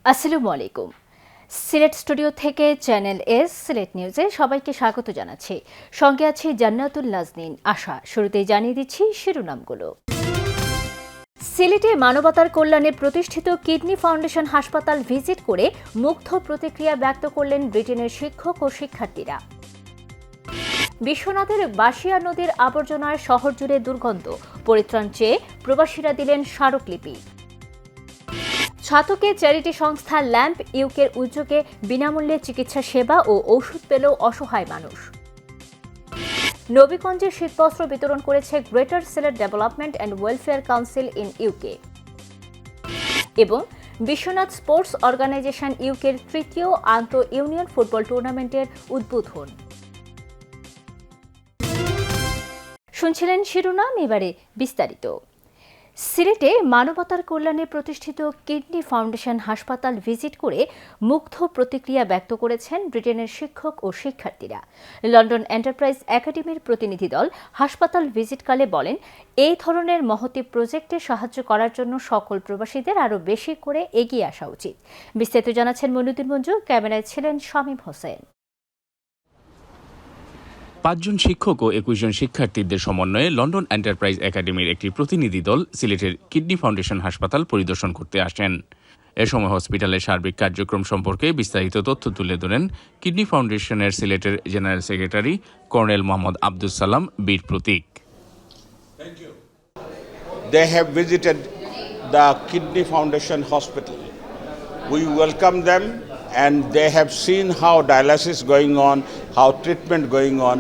আসসালামু আলাইকুম। সিলেট স্টুডিও থেকে চ্যানেল এস সিলেট নিউজে সবাইকে স্বাগত জানাচ্ছি। সঙ্গে আছি জান্নাতুল নাজনীন আশা। শুরুতেই জানিয়ে দিচ্ছি শিরোনামগুলো। সিলেটে মানবতার কল্যাণে প্রতিষ্ঠিত কিডনি ফাউন্ডেশন হাসপাতাল ভিজিট করে মুগ্ধ প্রতিক্রিয়া ব্যক্ত করলেন ব্রিটেনের শিক্ষক ও শিক্ষার্থীরা। বিশ্বনাথের বাসিয়া নদীর আবর্জনায় শহর জুড়ে দুর্গন্ধ, পরিত্রাণ চেয়ে প্রবাসীরা দিলেন স্মারকলিপি। ছাতকে চ্যারিটি সংস্থা ল্যাম্প ইউকের উদ্যোগে বিনামূল্যে চিকিৎসা সেবা ও ওষুধ পেল অসহায় মানুষ। নবীগঞ্জে শীতবস্ত্র বিতরণ করেছে greater Sylhet development and welfare council in UK. এবং বিশ্বনাথ স্পোর্টস অর্গানাইজেশন ইউকের তৃতীয় আন্তঃ ইউনিয়ন ফুটবল টুর্নামেন্টের উদ্বোধন। শুনছিলেন শিরোনাম, এবারে বিস্তারিত। সিলেটে মানবতার কল্যাণে প্রতিষ্ঠিত কিডনি ফাউন্ডেশন হাসপাতাল ভিজিট করে মুগ্ধ প্রতিক্রিয়া ব্যক্ত করেছেন ব্রিটেনের শিক্ষক ও শিক্ষার্থীরা। লন্ডন এন্টারপ্রাইজ একাডেমির প্রতিনিধি দল হাসপাতাল ভিজিটকালে বলেন, এই ধরনের মহতী প্রজেক্টে সাহায্য করার জন্য সকল প্রবাসীদের আরও বেশি করে এগিয়ে আসা উচিত। বিস্তারিত জানাচ্ছেন মইনুদ্দিন মঞ্জু, ক্যামেরায় ছিলেন শামীম হোসেন। 5 জন শিক্ষক ও 21 জন শিক্ষার্থীদের সমন্বয়ে লন্ডন এন্টারপ্রাইজ একাডেমির একটি প্রতিনিধি দল সিলেটের কিডনি ফাউন্ডেশন হাসপাতাল পরিদর্শন করতে আসেন। এ সময় হসপিটালের সার্বিক কার্যক্রম সম্পর্কে বিস্তারিত তথ্য তুলে ধরেন কিডনি ফাউন্ডেশনের সিলেটের general secretary colonel Mohammad Abdus Salam বীর প্রতীক। They have visited the Kidney Foundation Hospital. We welcome them, and they have seen how dialysis going on, how treatment going on,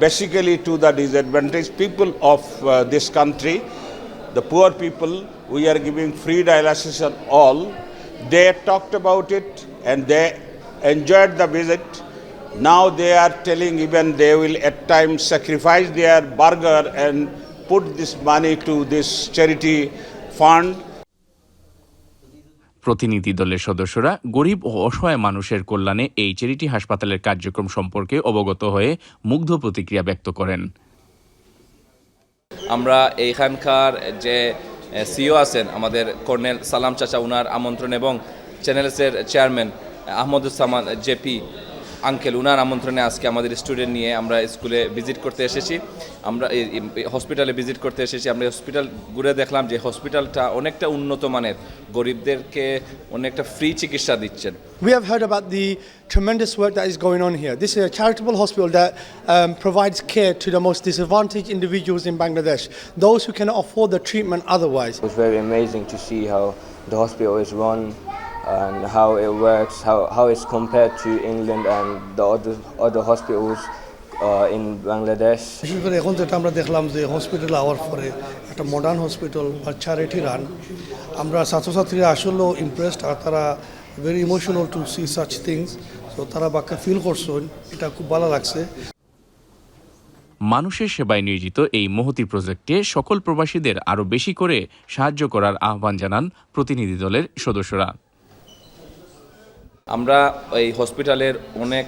basically to the disadvantaged people of this country, the poor people. We are giving free dialysis on all. They talked about it and they enjoyed the visit. Now they are telling even they will at times sacrifice their burger and put this money to this charity fund. প্রতিনিধি দলের সদস্যরা গরিব ও অসহায় মানুষের কল্যাণে এই charity হাসপাতালের কার্যক্রম সম্পর্কে অবগত হয়ে মুগ্ধ প্রতিক্রিয়া ব্যক্ত করেন। আমরা এইখানকার যে সিও আছেন আমাদের কর্নেল সালাম চাচা, উনার আমন্ত্রণ, এবং চ্যানেলসের চেয়ারম্যান আহমদুজ্জামান জেপি আঙ্কেল, উনার আমন্ত্রণে আজকে আমাদের স্টুডেন্ট নিয়ে আমরা স্কুলে ভিজিট করতে এসেছি, আমরা হসপিটালে ভিজিট করতে এসেছি। আমরা হসপিটাল ঘুরে দেখলাম যে হসপিটালটা অনেকটা উন্নত মানের, গরিবদেরকে অনেকটা ফ্রি চিকিৎসা দিচ্ছেন। We have heard about the tremendous work that is going on here. This is a charitable hospital that provides care to the most disadvantaged individuals in Bangladesh, those who cannot afford the treatment otherwise. It was very amazing to see how the hospital is run and how it works, how it's compared to England and the other hospitals in Bangladesh. বিশেষ করে এখন যেটা আমরা দেখলাম যে hospital আওয়ার পরে একটা মডার্ন হসপিটাল বা চ্যারিটি রান, আমরা ছাত্রছাত্রীরা আসলেও ইমপ্রেসড, আর তারা very emotional to see such things. তো তারা বাক্যে ফিল করছেন, এটা খুব ভালো লাগছে। মানুষের সেবায় নিয়োজিত এই মহতী প্রজেক্টে সকল প্রবাসীদের আরও বেশি করে সাহায্য করার আহ্বান জানান প্রতিনিধি দলের সদস্যরা। আমরা এই হসপিটালের অনেক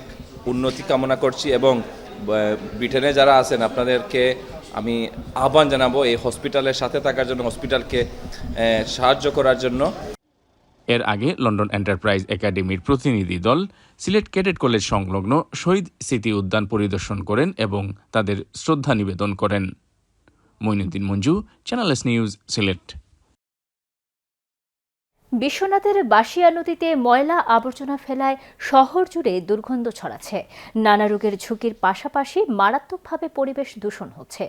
উন্নতি কামনা করছি এবং ব্রিটেনে যারা আছেন আপনাদেরকে আমি আহ্বান জানাবো এই হসপিটালের সাথে থাকার জন্য, হসপিটালকে সাহায্য করার জন্য। এর আগে লন্ডন এন্টারপ্রাইজ একাডেমির প্রতিনিধি দল সিলেট ক্যাডেট কলেজ সংলগ্ন শহীদ স্মৃতি উদ্যান পরিদর্শন করেন এবং তাদের শ্রদ্ধা নিবেদন করেন। Moinuddin Manju, channel S news, Sylhet. বিশ্বনাথের বাসিয়া নদীতে ময়লা আবর্জনা ফেলায় শহর জুড়ে দুর্গন্ধ ছড়াচ্ছে। নানা রোগের ঝুঁকির পাশাপাশি মারাত্মকভাবে পরিবেশ দূষণ হচ্ছে,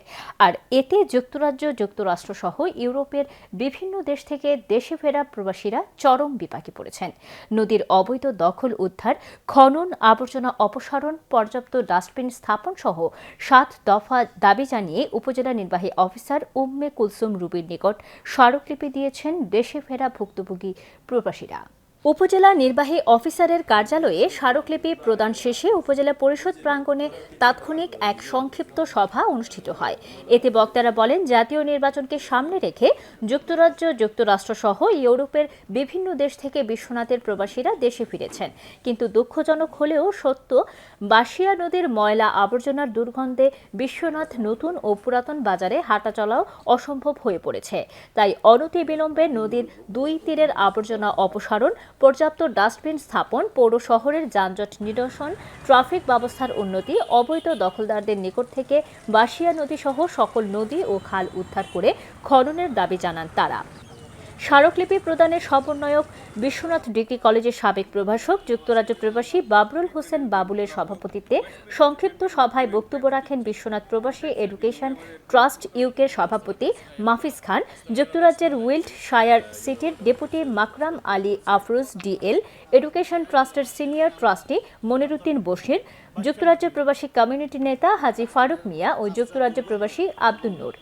আর এতে যুক্তরাজ্য, যুক্তরাষ্ট্র সহ ইউরোপের বিভিন্ন দেশ থেকে দেশে ফেরা প্রবাসীরা চরম বিপাকে পড়েছেন। নদীর অবৈধ দখল উদ্ধার, খনন, আবর্জনা অপসারণ, পর্যাপ্ত ডাস্টবিন স্থাপন সহ 7 দফা দাবি জানিয়ে উপজেলা নির্বাহী অফিসার উম্মে কুলসুম রুবির নিকট স্মারকলিপি দিয়েছেন দেশে ফেরা ভুক্তভোগী প্রবাসীরা। উপজেলা নির্বাহী অফিসারের কার্যালয়ে স্মারকলিপি প্রদান শেষে উপজেলা পরিষদ প্রাঙ্গণে তাৎক্ষণিক এক সংক্ষিপ্ত সভা অনুষ্ঠিত হয়। এতে বক্তারা বলেন, জাতীয় নির্বাচনকে সামনে রেখে যুক্তরাজ্য, যুক্তরাষ্ট্র সহ ইউরোপের বিভিন্ন দেশ থেকে বিশ্বনাথের প্রবাসীরা দেশে ফিরেছেন, কিন্তু দুঃখজনক হলেও সত্য, বাসিয়া নদীর ময়লা আবর্জনার দুর্গন্ধে বিশ্বনাথ নতুন ও পুরাতন বাজারে হাঁটা চলাও অসম্ভব হয়ে পড়েছে। তাই অনতিবিলম্বে নদীর 2 তীরের আবর্জনা অপসারণ, পর্যাপ্ত ডাস্টবিন স্থাপন, পৌর শহরের যানজট নিরসন, ট্রাফিক ব্যবস্থার উন্নতি, অবৈধ দখলদারদের নিকট থেকে বাসিয়া নদী সহ সকল নদী ও খাল উদ্ধার করে খননের দাবি জানান তারা। স্মারকলিপি প্রদানের সমন্বয়ক বিশ্বনাথ ডিগ্রি কলেজের সাবেক প্রভাষক যুক্তরাজ্য প্রবাসী বাবরুল হোসেন বাবুলের সভাপতিত্বে সংক্ষিপ্ত সভায় বক্তব্য রাখেন বিশ্বনাথ প্রবাসী এডুকেশন ট্রাস্ট ইউকের সভাপতি মাফিজ খান, যুক্তরাজ্যের উইল্টশায়ার সিটির deputy মাকরাম Ali Afroz DL, education ট্রাস্টের সিনিয়র ট্রাস্টি মনিরুদ্দিন বশির, যুক্তরাজ্য প্রবাসী কমিউনিটি নেতা হাজি ফারুক মিয়া ও যুক্তরাজ্য প্রবাসী আব্দুল নূর।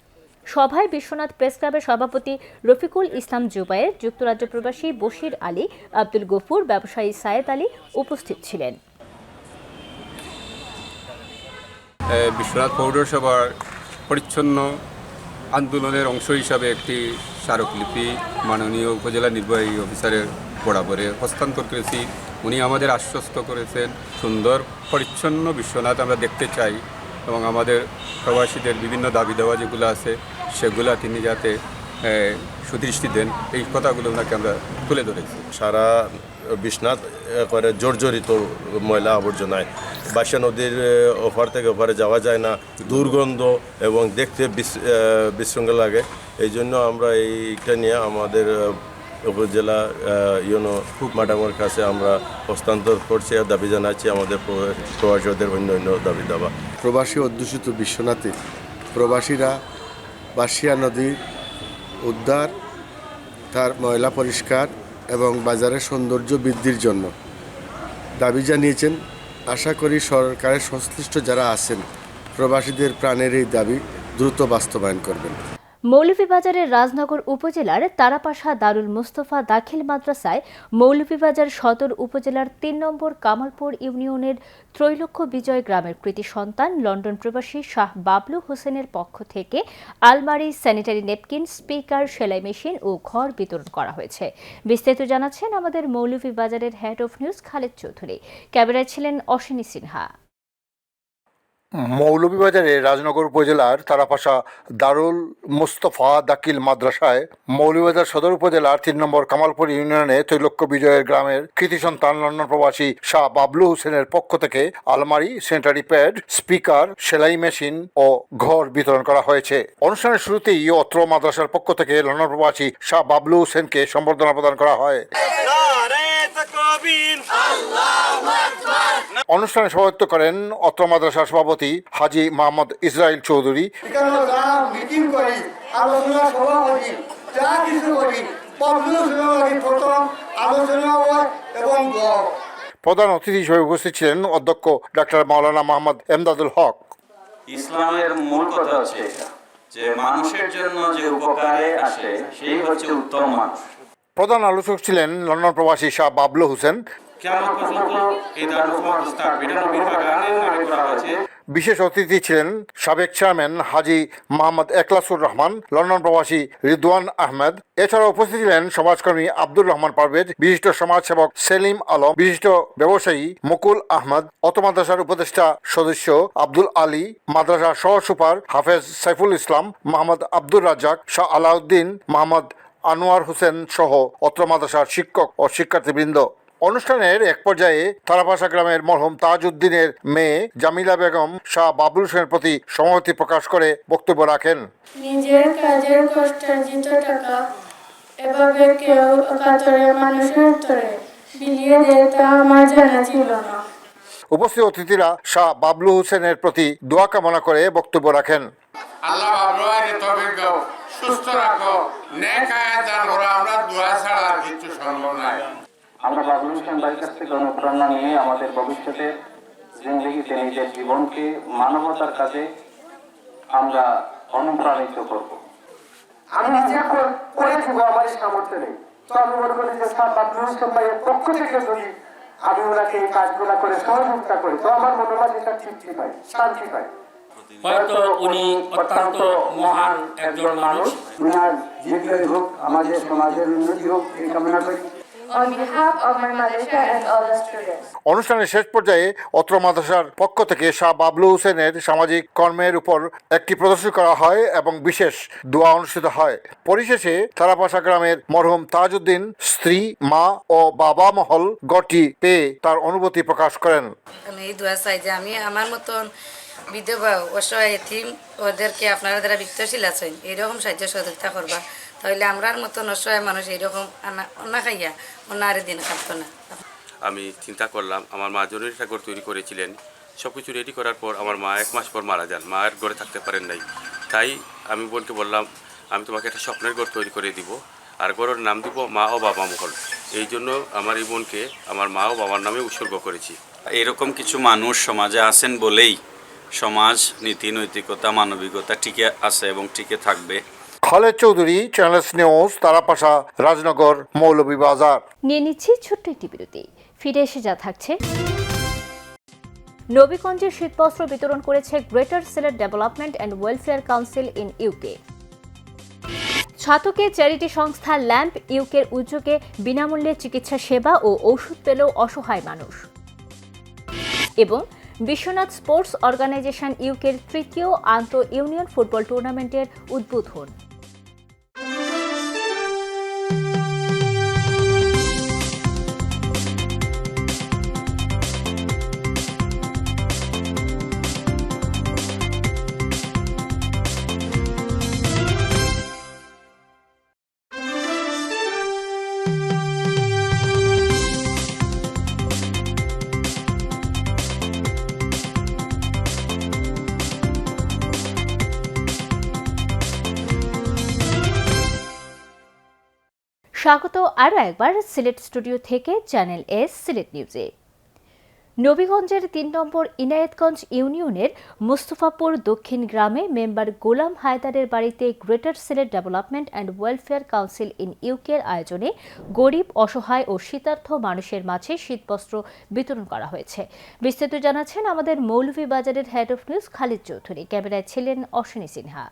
সভায় বিশ্বনাথ প্রেস ক্লাবের সভাপতি রফিকুল ইসলাম জুবায়ের, যুক্তরাজ্য প্রবাসী বশির আলী, আব্দুল গফুর, ব্যবসায়ী সায়েদ আলী উপস্থিত ছিলেন। বিশ্বনাথ পৌরসভার পরিচ্ছন্ন আন্দোলনের অংশ হিসাবে একটি স্মারকলিপি মাননীয় উপজেলা নির্বাহী অফিসারের বরাবরে হস্তান্তর করেছি। উনি আমাদের আশ্বস্ত করেছেন সুন্দর পরিচ্ছন্ন বিশ্বনাথ আমরা দেখতে চাই এবং আমাদের প্রবাসীদের বিভিন্ন দাবি দেওয়া যেগুলো আছে সেগুলো তিনি যাতে সুদৃষ্টি দেন, এই কথাগুলো ওনাকে আমরা তুলে ধরেছি। সারা বিশ্বনাথ করে জর্জরিত ময়লা আবর্জনায়, বাসা নদীর ওপার থেকে ওপারে যাওয়া যায় না, দুর্গন্ধ এবং দেখতে বিশৃঙ্খল লাগে। এই জন্য আমরা এইটা নিয়ে আমাদের উপজেলা ইউনো ম্যাডামের কাছে আমরা হস্তান্তর করছি আর দাবি জানাচ্ছি আমাদের প্রবাসীদের অন্য দাবি দাবা। প্রবাসী অধ্যুষিত বিশ্বনাথে প্রবাসীরা বাসিয়া নদীর উদ্ধার, তার ময়লা পরিষ্কার এবং বাজারের সৌন্দর্য বৃদ্ধির জন্য দাবি জানিয়েছেন। আশা করি সরকারের সংশ্লিষ্ট যারা আছেন প্রবাসীদের প্রাণের এই দাবি দ্রুত বাস্তবায়ন করবেন। মৌলভীবাজারের রাজনগর উপজেলার তারাপাশা দারুল মুস্তফা দাখিল মাদ্রাসায় মৌলভীবাজার সদর উপজেলার ৩ নম্বর কামালপুর ইউনিয়নের ত্রৈলোক্য বিজয় গ্রামের কৃতি সন্তান লন্ডন প্রবাসী শাহ বাবলু হোসেনের পক্ষ থেকে আলমারি, স্যানিটারি নেপকিন, স্পিকার, সেলাই মেশিন ও ঘর বিতরণ করা হয়েছে। বিস্তারিত জানাচ্ছেন আমাদের মৌলভীবাজারের head of news Khaled Chowdhury. ক্যামেরায় ছিলেন অশ্বিনী সিনহা। মৌলভীবাজারের রাজনগর উপজেলার তারাপাশা দারুল মুস্তফা দাখিল মাদ্রাসায় মৌলভীবাজার সদর উপজেলার ৩ নম্বর কামালপুর ইউনিয়নে ত্রৈলোক্য বিজয়ের গ্রামের কৃতি সন্তান লন্ডন প্রবাসী শাহ বাবলু হোসেনের পক্ষ থেকে আলমারি, স্যানিটারি প্যাড, স্পিকার, সেলাই মেশিন ও ঘর বিতরণ করা হয়েছে। অনুষ্ঠানের শুরুতেই অত্র মাদ্রাসার পক্ষ থেকে লন্ডন প্রবাসী শাহ বাবলু হোসেনকে সম্বর্ধনা প্রদান করা হয়। অনুষ্ঠানে সভাপতিত্ব করেন অত্র মাদ্রাসার সভাপতি হাজি মোহাম্মদ ইসরাইল চৌধুরী। মিটিং করি, আলোচনা সভা করি, যা কিছু করি প্রথম আলোচনা হয় এবং প্রধান অতিথি হিসেবে উপস্থিত ছিলেন অধ্যক্ষ ডাক্তার মাওলানা মোহাম্মদ এমদাদুল হক। ইসলামের মূল কথা হচ্ছে যে মানুষের জন্য যে উপকারে আসে সেই হচ্ছে উত্তম মানুষ। প্রধান আলোচক ছিলেন লন্ডন প্রবাসী শাহ বাবলু হোসেন। বিশেষ অতিথি ছিলেন সাবেক চেয়ারম্যান হাজি মোহাম্মদ একলাসুর রহমান, লন্ডন প্রবাসী রিদওয়ান আহমেদ। এছাড়া উপস্থিত ছিলেন সমাজকর্মী আব্দুর রহমান পারভেজ, বিশিষ্ট সমাজসেবক সেলিম আলম, বিশিষ্ট ব্যবসায়ী মুকুল আহমদ, অত্র মাদ্রাসার উপদেষ্টা সদস্য আব্দুল আলী, মাদ্রাসা সহ সুপার হাফেজ সাইফুল ইসলাম, মোহাম্মদ আব্দুর রাজ্জাক, শাহ আলাউদ্দিন, মোহাম্মদ আনোয়ার হোসেন সহ অত্র মাদ্রাসার শিক্ষক ও শিক্ষার্থীবৃন্দ। অনুষ্ঠানের এক পর্যায়ে তারাপাশা গ্রামের মরহুম তাজউদ্দিনের মেয়ে জামিলা বেগম শাহ বাবলু হোসেনের প্রতি সহানুভূতি প্রকাশ করে বক্তব্য রাখেন। নিজের কাজের কষ্টার্জিত টাকা এভাবে কেউ কাতরে মানুষের উত্তরে বিলিয়ে দেয় তা আমার জানা ছিল না। উপস্থিত অতিথিরা শাহ বাবলু হোসেনের প্রতি দোয়া কামনা করে বক্তব্য রাখেন। আল্লাহ বাবলুকে তৌফিক দাও, সুস্থ রাখো, নেক হায়াত দান করো, আমরা দোয়া ছাড়া আর কিছু সম্ভব নয়। আমরা বাবলু হোসেন ভাইয়ের কাছ থেকে অনুপ্রেরণা নিয়ে আমাদের ভবিষ্যতের জিন্দেগিতে নিজের জীবনকে মানবতার কাজে আমরা অনুপ্রাণিত করব। আমি নিজে করে দিব, আমার সামর্থ্য নেই, তো আমি মনে করি যে শাহ বাবলু হোসেন ভাইয়ের পক্ষ থেকে যদি আমি ওনাকে এই কাজগুলো করে সহযোগিতা করি তো আমার মনোভাব এটা তৃপ্তি পাই, শান্তি পাই। হয়তো উনি অত্যন্ত মহান একজন মানুষ। ওনার দীর্ঘায়ু হোক, আমাদের সমাজের উন্নতি হোক এই কামনা করি। on behalf of my madrasa and all the students. অনুষ্ঠানের শেষ পর্যায়ে অত্র মাদ্রাসার পক্ষ থেকে শাহ বাবলু হোসেনের সামাজিক কর্মের উপর একটি প্রদর্শন করা হয় এবং বিশেষ দোয়া অনুষ্ঠিত হয়। পরিশেষে তারাপাশা গ্রামের মরহুম তাজউদ্দিন স্ত্রী, মা ও বাবা মহল গড়টি পেয়ে তার অনুভূতি প্রকাশ করেন। আমি এই দোয়া চাই যে আমি আমার মতন বিধবা অসহায় এতিম ওদেরকে আপনারা যারা বিত্তশীল আছেন এইরকম সাহায্য সহযোগিতা করবা, তাহলে আমরার মতন অসহায় মানুষ এইরকম অন্না খাইয়া অন্য আরে দিন কাটতো না। আমি চিন্তা করলাম, আমার মা জরুরি একটা ঘর তৈরি করেছিলেন, সব কিছু রেডি করার পর আমার মা 1 মাস পর মারা যান, মায়ের ঘরে থাকতে পারেন নাই। তাই আমি বোনকে বললাম, আমি তোমাকে একটা স্বপ্নের ঘর তৈরি করে দিব, আর ঘরের নাম দিব মা ও বাবা মহল। এই জন্য আমার এই বোনকে আমার মা ও বাবার নামে উৎসর্গ করেছি। এরকম কিছু মানুষ সমাজে আছেন বলেই সমাজ নীতি নৈতিকতা মানবিকতা টিকে আছে এবং টিকে থাকবে। Khaled Chowdhury, channel S news, Tarapasha, Rajnagar, Moulvibazar. নিয়ে নিচ্ছি ছোট্ট একটি বিরতি, ফিরে এসে যা থাকছে। নবীগঞ্জে শীতবস্ত্র বিতরণ করেছে greater Sylhet development and welfare council in UK. ছাতকে চ্যারিটি সংস্থা ল্যাম্প ইউকের উদ্যোগে বিনামূল্যে চিকিৎসা সেবা ও ওষুধ পেল অসহায় মানুষ। এবং বিশ্বনাথ স্পোর্টস অর্গানাইজেশন ইউকের 3য় আন্তঃ ইউনিয়ন ফুটবল টুর্নামেন্টের উদ্বোধন। স্বাগত আরও একবার সিলেট স্টুডিও থেকে চ্যানেল এস সিলেট নিউজে। নবীগঞ্জের 3 নম্বর ইনায়েতগঞ্জ ইউনিয়নের মুস্তফাপুর দক্ষিণ গ্রামে মেম্বার গোলাম হায়দারের বাড়িতে greater Sylhet development and welfare council in ইউকের আয়োজনে গরিব, অসহায় ও শীতার্থ মানুষের মাঝে শীতবস্ত্র বিতরণ করা হয়েছে। বিস্তারিত জানাচ্ছেন আমাদের মৌলভীবাজারের head of news Khalid Chowdhury, ক্যামেরায় ছিলেন অশ্বিনী সিনহা।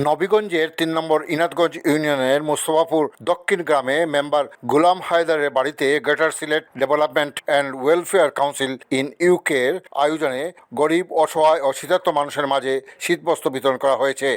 নবীগঞ্জের 3 নম্বর ইনাতগঞ্জ ইউনিয়নের মুস্তফাপুর দক্ষিণ গ্রামে মেম্বার গোলাম হায়দারের বাড়িতে greater Sylhet development and welfare council in ইউকের আয়োজনে গরিব, অসহায় ও শীতার্থ মানুষের মাঝে শীতবস্ত্র বিতরণ করা হয়েছে।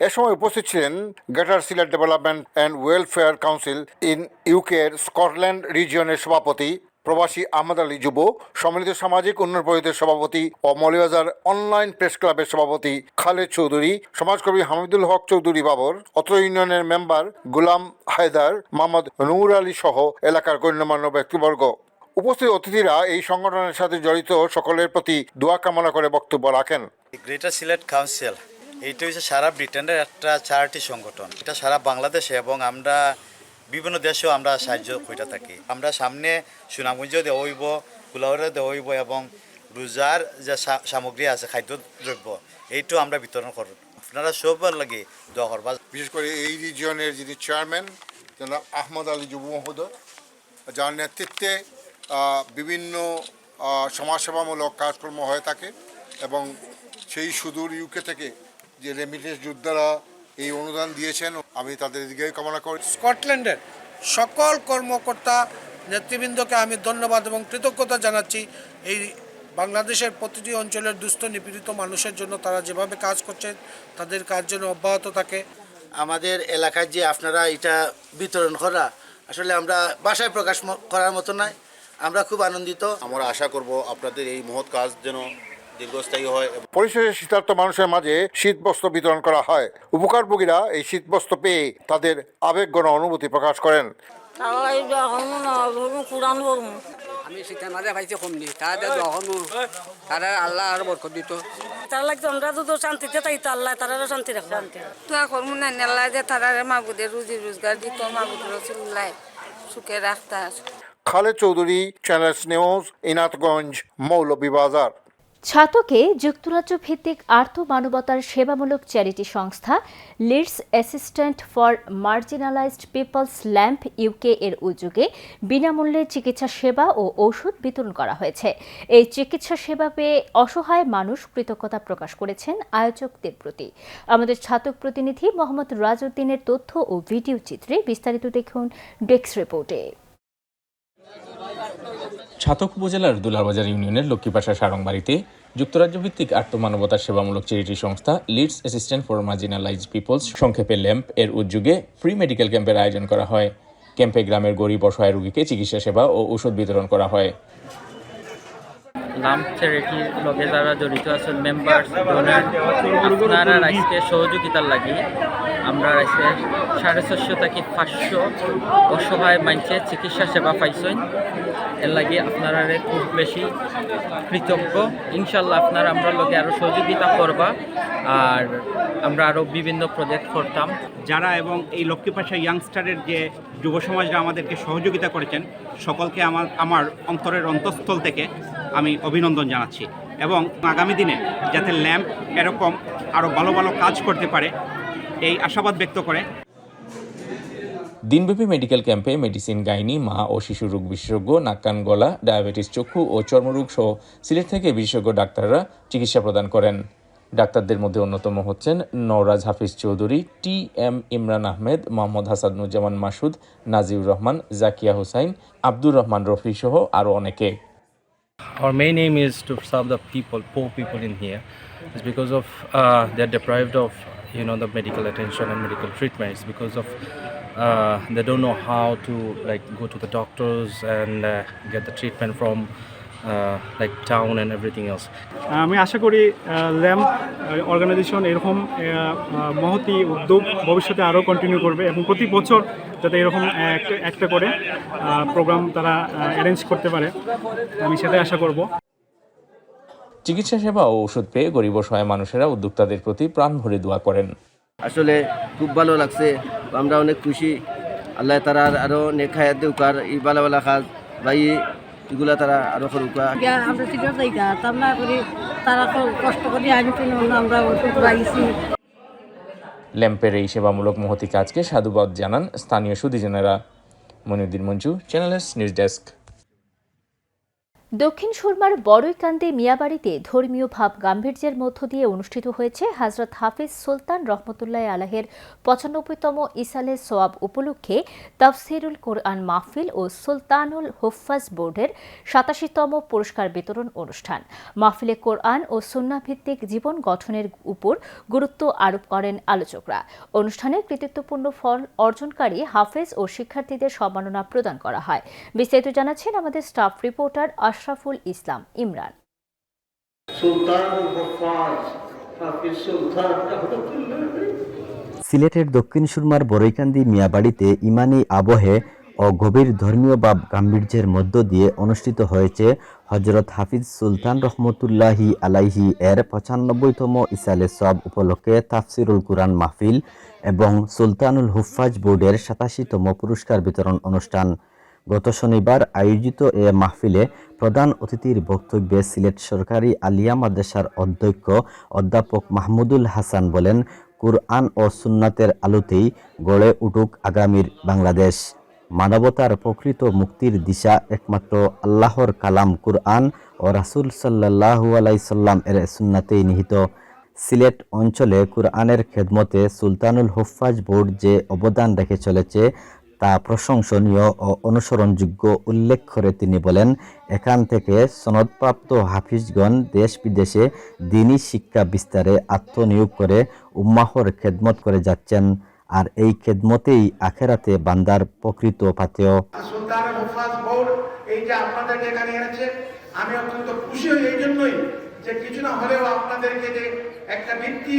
এ সময় উপস্থিত ছিলেন greater Sylhet development and welfare council in ইউকের স্কটল্যান্ড রিজিয়নের সভাপতি প্রবাসী আহমদ আলী যুব, সম্মিলিত সামাজিক উন্নয়ন পরিষদের সভাপতি ও মৌলভীবাজার অনলাইন প্রেস ক্লাবের সভাপতি খালেদ চৌধুরী, সমাজকর্মী হামিদুল হক চৌধুরী বাবর, অত্র ইউনিয়নের মেম্বার গোলাম হায়দার, মোহাম্মদ নূর আলী সহ এলাকার গণ্যমান্য ব্যক্তিবর্গ। উপস্থিত অতিথিরা এই সংগঠনের সাথে জড়িত সকলের প্রতি দোয়া কামনা করে বক্তব্য রাখেন। গ্রেটার সিলেট কাউন্সিল এইটা হচ্ছে সারা ব্রিটেনের একটা চ্যারিটি সংগঠন, এটা সারা বাংলাদেশে এবং আমরা বিভিন্ন দেশেও আমরা সাহায্য করে থাকি। আমরা সামনে সুনামগঞ্জেও দেওয়া হইব, কুলাউরে দেওয়া হইব এবং রোজার যে সামগ্রী আছে, খাদ্যদ্রব্য, এইটাও আমরা বিতরণ করব। আপনারা সবার লাগে দোয়া করবা। বিশেষ করে এই রিজিয়নের যিনি চেয়ারম্যান জনাব আহমদ আলী যুব মহোদয়, যার নেতৃত্বে বিভিন্ন সমাজসেবামূলক কাজকর্ম হয়ে থাকে এবং সেই সুদূর ইউকে থেকে যে রেমিটেন্স যোদ্ধারা এই অনুদান দিয়েছেন, আমি তাদের দিকে কামনা করি। স্কটল্যান্ডের সকল কর্মকর্তা নেতৃবৃন্দকে আমি ধন্যবাদ এবং কৃতজ্ঞতা জানাচ্ছি। এই বাংলাদেশের প্রতিটি অঞ্চলের দুস্থ নিপীড়িত মানুষের জন্য তারা যেভাবে কাজ করছেন, তাদের কাজ যেন অব্যাহত থাকে। আমাদের এলাকায় যে আপনারা এটা বিতরণ করা, আসলে আমরা ভাষায় প্রকাশ করার মতো নয়, আমরা খুব আনন্দিত। আমরা আশা করব আপনাদের এই মহৎ কাজ যেন দীর্ঘস্থায়ী হয়। পরিশেষে শীতার্থ মানুষের মাঝে শীতবস্ত্র বিতরণ করা হয়। উপকারভোগীরা এই শীতবস্ত্র পেয়ে তাদের আবেগঘন অনুভূতি প্রকাশ করেন। আমি শীতের মাঝে পাইছি কমনি, তাদের তারা আল্লাহ আর বরকত দিত, তারা লাগতো আমরা তো শান্তিতে তাইতো, আল্লাহ তারা শান্তি রাখবো। তো করবো না আল্লাহ যে তারা মাগুদের রুজি রোজগার দিত, মাগুদের রসুল্লাহ সুখে রাখতা। Khaled Chowdhury, channel S news, Inatganj, Moulvibazar. ছাতকে যুক্তরাজ্য ভিত্তিক আর্থ মানবতার সেবামূলক চ্যারিটি সংস্থা Leeds assistant for marginalised peoples lamp UK এর উদ্যোগে বিনামূল্যে চিকিৎসা সেবা ও ঔষধ বিতরণ করা হয়েছে। এই চিকিৎসা সেবা পেয়ে অসহায় মানুষ কৃতজ্ঞতা প্রকাশ করেছেন আয়োজকদের প্রতি। আমাদের ছাতক প্রতিনিধি মোহাম্মদ রাজউদ্দিনের তথ্য ও ভিডিও চিত্রে বিস্তারিত দেখুন ডেস্ক রিপোর্টে। ছাতক উপজেলার দুলারবাজার ইউনিয়নের লক্ষ্মীপাশা সারংবাড়িতে যুক্তরাজ্য ভিত্তিক আর্থমানবতার সেবামূলক চ্যারিটি সংস্থা Leeds assistant for marginalised peoples সংক্ষেপে ল্যাম্প এর উদ্যোগে ফ্রি মেডিকেল ক্যাম্পের আয়োজন করা হয়। ক্যাম্পে গ্রামের গরিব অসহায় রোগীকে চিকিৎসা সেবা ও ঔষধ বিতরণ করা হয়। ল্যাম্প চ্যারিটির লগে যারা জড়িত আছেন মেম্বার্স ডোনার আপনারা আজকে সহযোগিতার লাগি আমরা আজকে 450 থেকে 500 অসহায় মানুষের চিকিৎসা সেবা পাইছেন। এর লাগে আপনারা খুব বেশি কৃতজ্ঞ। ইনশাল্লাহ আপনারা আমরা লগে আরও সহযোগিতা করবা আর আমরা আরও বিভিন্ন প্রজেক্ট করতাম। যারা এবং এই লক্ষ্মীপাশা ইয়াংস্টারের যে যুব সমাজরা আমাদেরকে সহযোগিতা করেছেন সকলকে আমার অন্তরের অন্তঃস্থল থেকে আমি অভিনন্দন জানাচ্ছি এবং আগামী দিনে যাতে ল্যাম্প এরকম আরও ভালো ভালো কাজ করতে পারে এই আশাবাদ ব্যক্ত করে। দিনব্যাপী মেডিকেল ক্যাম্পে মেডিসিন, গাইনি, মা ও শিশু রোগ বিশেষজ্ঞ, নাক কান গলা, ডায়াবেটিস, চক্ষু ও চর্মরোগ সহ সিলেট থেকে বিশেষজ্ঞ ডাক্তাররা চিকিৎসা প্রদান করেন। ডাক্তারদের মধ্যে অন্যতম হচ্ছেন নওরাজ হাফিজ চৌধুরী, টি.এম. ইমরান আহমেদ, মোহাম্মদ হাসানুজ্জামান মাসুদ, নাজিউর রহমান, জাকিয়া হুসাইন, আব্দুর রহমান রফি সহ আরও অনেকে। Our main aim is to serve the people, poor people in here. It's because of they're deprived of the medical attention and medical treatments because of they don't know how to go to the doctors and get the treatment from town and everything else. আমি আশা করি lamp organisation এরকম মহতি উদ্যোগ ভবিষ্যতে আরও continue করবে এবং প্রতি বছর যাতে এরকম একটা করে প্রোগ্রাম তারা অ্যারেঞ্জ করতে পারে আমি সেটাই আশা করব। চিকিৎসা সেবা ও ওষুধ পেয়ে গরিব অসহায় মানুষেরা উদ্যোক্তাদের প্রতি প্রাণ ভরে দোয়া করেন। আসলে খুব ভালো লাগছে, আমরা অনেক খুশি। আল্লাহ তারা আরও নেখায়াত দেউকার এই ভালো ভালো কাজ ভাই এগুলা তারা আরো করুকা। আমরা ঠিক আছে তারা করি তারা কষ্ট করে আমরা পাইছি। ল্যাম্পের এই সেবামূলক মহতি কাজকে সাধুবাদ জানান স্থানীয় সুধীজনেরা। Moniuddin Manju, channel S news desk. দক্ষিণ সুরমার বড়ইকান্দি মিয়াবাড়িতে ধর্মীয় ভাব গাম্ভীর্যের মধ্য দিয়ে অনুষ্ঠিত হয়েছে হযরত হাফিজ সুলতান রহমতুল্লাহ আলাইহির 95তম ইসালে সোয়াব উপলক্ষে তাফসিরুল কোরআন মাহফিল ও সুলতানুল হুফাজ বোর্ডের 87তম পুরস্কার বিতরণ অনুষ্ঠান। মাহফিলে কোরআন ও সুন্নাহ ভিত্তিক জীবন গঠনের উপর গুরুত্ব আরোপ করেন আলোচকরা। অনুষ্ঠানে কৃতিত্বপূর্ণ ফল অর্জনকারী হাফেজ ও শিক্ষার্থীদের সম্মাননা প্রদান করা হয়। বিস্তারিত জানাচ্ছেন আমাদের স্টাফ রিপোর্টার আশরাফুল ইসলাম ইমরান। সিলেটের দক্ষিণ সুরমার বড়ইকান্দি মিয়াবাড়িতে ইমানি আবহে ও গভীর ধর্মীয় ভাব গাম্ভীর্যের মধ্য দিয়ে অনুষ্ঠিত হয়েছে হযরত হাফিজ সুলতান রহমতুল্লাহি আলাইহি এর 95তম ইসালে সওয়াব উপলক্ষে তাফসিরুল কুরআন মাহফিল এবং সুলতানুল হুফাজ বোর্ডের 87তম পুরস্কার বিতরণ অনুষ্ঠান। গত শনিবার আয়োজিত এ মাহফিলে প্রধান অতিথির বক্তব্যে সিলেট সরকারি আলিয়া মাদ্রাসার অধ্যক্ষ অধ্যাপক মাহমুদুল হাসান বলেন, কুরআন ও সুন্নাতের আলোতেই গড়ে উঠুক আগামীর বাংলাদেশ। মানবতার প্রকৃত মুক্তির দিশা একমাত্র আল্লাহর কালাম কুরআন ও রাসূল সাল্লাল্লাহু আলাইহি সাল্লাম এর সুন্নাতেই নিহিত। সিলেট অঞ্চলে কুরআনের খেদমতে সুলতানুল হুফাজ বোর্ড যে অবদান রেখে চলেছে তা প্রশংসনীয় ও অনুসরণযোগ্য উল্লেখ করে তিনি বলেন, এখান থেকে সনদপ্রাপ্ত হাফিজগণ দেশ বিদেশে দ্বীনি শিক্ষা বিস্তারে আত্মনিয়োগ করে উম্মাহর খেদমত করে যাচ্ছেন, আর এই খেদমতেই আখেরাতে বান্দার প্রকৃত পাথেয়। সুলতানুল হুফাজ বোর্ড এই যে আপনাদেরকে এখানে এনেছে, আমি অত্যন্ত খুশি হই এই জন্যই যে কিছু না হলেও আপনাদেরকে যে একটা বৃত্তি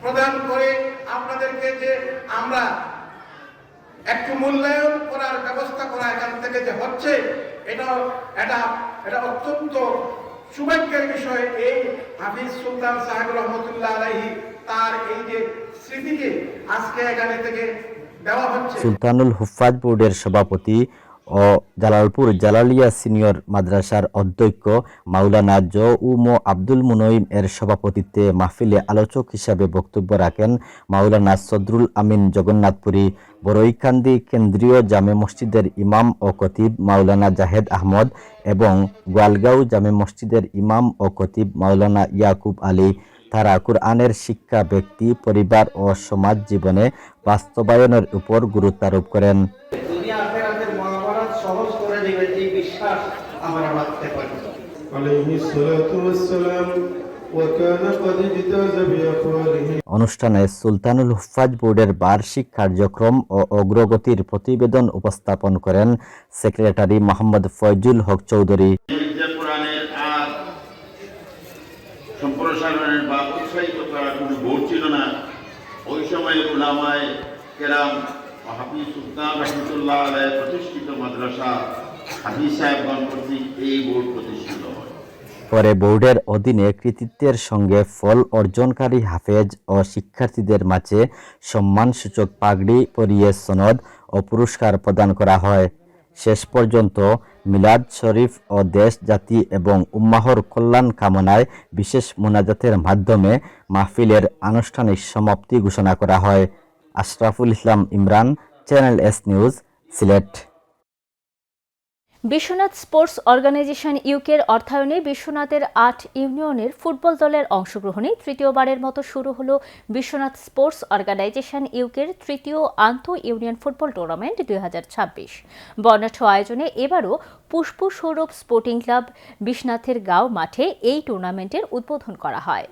প্রদান করে আপনাদেরকে যে আমরা একটু মূল্যায়ন করার ব্যবস্থা করা এখান থেকে যে হচ্ছে এটা অত্যন্ত সৌভাগ্যের বিষয়। এই হাফিজ সুলতান সাহেব রহমতুল্লাহ আলাইহি তার এই যে স্মৃতিকে আজকে এখানে থেকে দেওয়া হচ্ছে। সুলতানুল হুফাজ বোর্ডের সভাপতি ও ও জালালপুর জালালিয়া সিনিয়র মাদ্রাসার অধ্যক্ষ মাওলানা আব্দুল মুনঈম এর সভাপতিত্বে মাহফিলে আলোচক হিসাবে বক্তব্য রাখেন মাওলানা সদরুল আমিন জগন্নাথপুরী, বড়ইকান্দি কেন্দ্রীয় জামে মসজিদের ইমাম ও খতিব মাওলানা জাহেদ আহমদ এবং গোয়ালগাঁও জামে মসজিদের ইমাম ও খতিব মাওলানা ইয়াকুব আলী। তারা কুরআনের শিক্ষা ব্যক্তি, পরিবার ও সমাজ জীবনে বাস্তবায়নের উপর গুরুত্ব আরোপ করেন। সহজ করে দিবেন এই বিশ্বাস আমরা রাখতে পারি। অনুষ্ঠানে সুলতানুল হুফাজ বোর্ডের বার্ষিক কার্যক্রম ও অগ্রগতির প্রতিবেদন উপস্থাপন করেন সেক্রেটারি মোহাম্মদ ফয়জুল হক চৌধুরী। সম্প্রসারণের বা উৎসাহিত করার কোনো বোর্ড ছিল না। ওই সময় উলামায়ে কেরাম হাফিজ সুলতান রহমতুল্লাহ আলাইহি প্রতিষ্ঠিত মাদ্রাসা হাফিজ সাহেবগণ কর্তৃক এই বোর্ড প্রতিষ্ঠিত হয়। পরে বোর্ডের অধীনে কৃতিত্বের সঙ্গে ফল অর্জনকারী হাফেজ ও শিক্ষার্থীদের মাঝে সম্মানসূচক পাগড়ি পরিয়ে সনদ ও পুরস্কার প্রদান করা হয়। শেষ পর্যন্ত মিলাদ শরীফ ও দেশ, জাতি এবং উম্মাহর কল্যাণ কামনায় বিশেষ মোনাজাতের মাধ্যমে মাহফিলের আনুষ্ঠানিক সমাপ্তি ঘোষণা করা হয়। Ashraful Islam Imran, channel S news, Sylhet. Bishwanath sports organization ইউকের অর্থায়নে বিশ্বনাথের 8 ইউনিয়নের ফুটবল দলের অংশগ্রহণে তৃতীয়বারের মতো শুরু হলো বিশ্বনাথ স্পোর্টস অর্গানাইজেশন ইউকের তৃতীয় আন্তঃ ইউনিয়ন ফুটবল টুর্নামেন্ট 2026। বর্ণাঢ্য আয়োজনে এবারও পুষ্প সৌরভ স্পোর্টিং ক্লাব বিশ্বনাথের গাঁও মাঠে এই টুর্নামেন্টের উদ্বোধন করা হয়।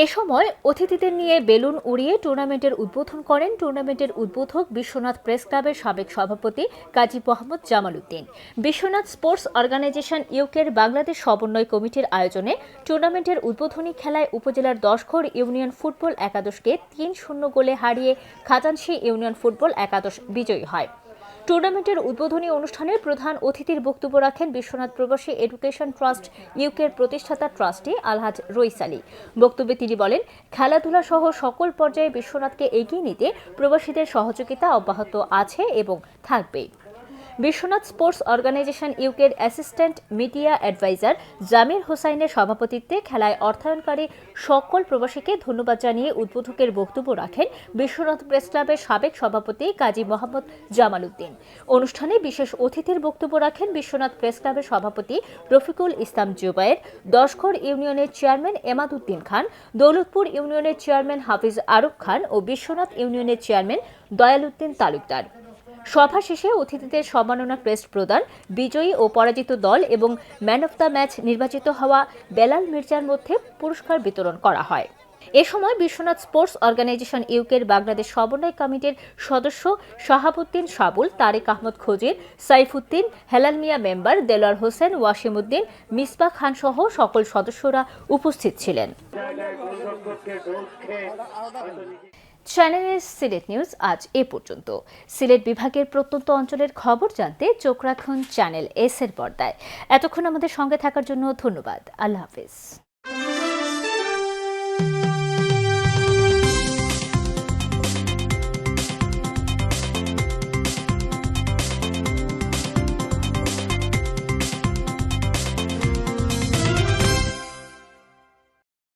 এ সময় অতিথিদের নিয়ে বেলুন উড়িয়ে টুর্নামেন্টের উদ্বোধন করেন টুর্নামেন্টের উদ্বোধক বিশ্বনাথ প্রেস ক্লাবের সাবেক সভাপতি কাজী মোহাম্মদ জামাল উদ্দিন। বিশ্বনাথ স্পোর্টস অর্গানাইজেশন ইউকের বাংলাদেশ সমন্বয় কমিটির আয়োজনে টুর্নামেন্টের উদ্বোধনী খেলায় উপজেলার 10ঘর ইউনিয়ন ফুটবল একাদশকে 3-0 গোলে হারিয়ে খাজানশী ইউনিয়ন ফুটবল একাদশ বিজয়ী হয়। টুর্নামেন্টের উদ্বোধনী অনুষ্ঠানে প্রধান অতিথির বক্তব্য রাখেন বিশ্বনাথ প্রবাসী এডুকেশন ট্রাস্ট ইউকের প্রতিষ্ঠাতা ট্রাস্টি আলহাজ রইস আলী। বক্তব্যে তিনি বলেন, খেলাধুলা সহ সকল পর্যায়ে বিশ্বনাথকে এগিয়ে নিতে প্রবাসীদের সহযোগিতা অব্যাহত আছে এবং থাকবে। বিশ্বনাথ স্পোর্টস অর্গানাইজেশন ইউকের অ্যাসিস্ট্যান্ট মিডিয়া অ্যাডভাইজার জামির হোসাইনের সভাপতিত্বে খেলায় অর্থায়নকারী সকল প্রবাসীকে ধন্যবাদ জানিয়ে উদ্বোধকের বক্তব্য রাখেন বিশ্বনাথ প্রেস ক্লাবের সাবেক সভাপতি কাজী মোহাম্মদ জামাল উদ্দিন। অনুষ্ঠানে বিশেষ অতিথির বক্তব্য রাখেন বিশ্বনাথ প্রেস ক্লাবের সভাপতি রফিকুল ইসলাম জুবায়ের, 10ঘর ইউনিয়নের চেয়ারম্যান এমাদ উদ্দিন খান, দৌলতপুর ইউনিয়নের চেয়ারম্যান হাফিজ আরব খান ও বিশ্বনাথ ইউনিয়নের চেয়ারম্যান দয়াল উদ্দিন তালুকদার। সভা শেষে অতিথিদের সম্মাননা ক্রেস্ট প্রদান, বিজয়ী ও পরাজিত দল এবং ম্যান অব দ্য ম্যাচ নির্বাচিত হওয়া বেলাল মির্জার মধ্যে পুরস্কার বিতরণ করা হয়। এ সময় বিশ্বনাথ স্পোর্টস অর্গানাইজেশন ইউকের বাংলাদেশ সমন্বয় কমিটির সদস্য শাহাবুদ্দিন সাবুল, তারেক আহমদ খজির, সাইফুদ্দিন, হেলাল মিয়া মেম্বার, দেলোয়ার হোসেন, ওয়াসিম উদ্দিন, মিসবাহ খান সহ সকল সদস্যরা উপস্থিত ছিলেন। চ্যানেল সিলেট নিউজ আজ এ পর্যন্ত। সিলেট বিভাগের প্রত্যন্ত অঞ্চলের খবর জানতে চোখ রাখুন চ্যানেল এস এর পর্দায়। এতক্ষণ আমাদের সঙ্গে থাকার জন্য ধন্যবাদ। আল্লাহ হাফেজ।